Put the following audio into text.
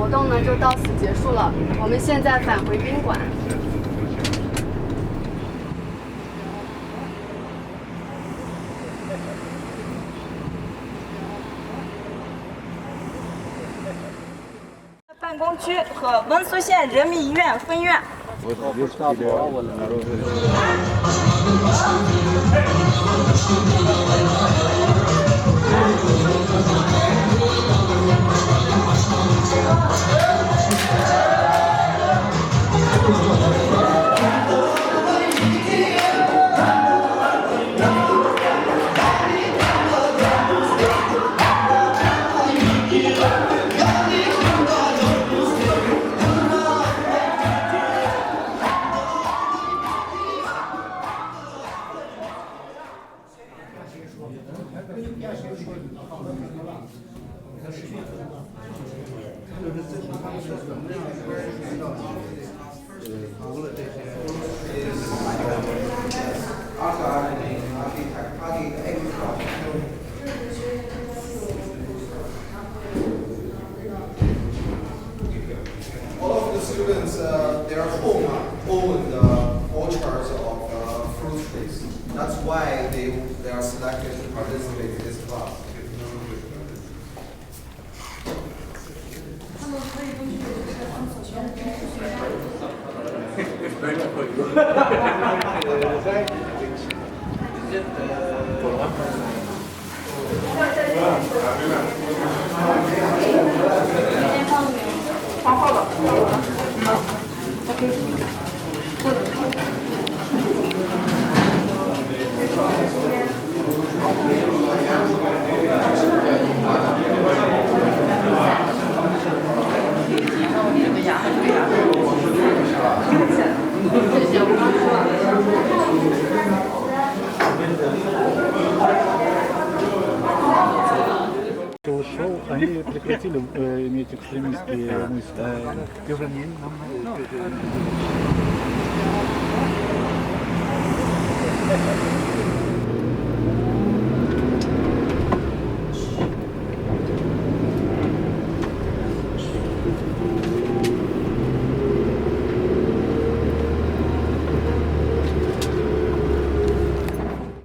活动呢就到此结束了，我们现在返回宾馆。办公区和温宿县人民医院分院。All of the students, their home own the orchards of fruit trees. That's why they are selected to participate in this class. Шоу, они прекратили иметь экстремистские мысли.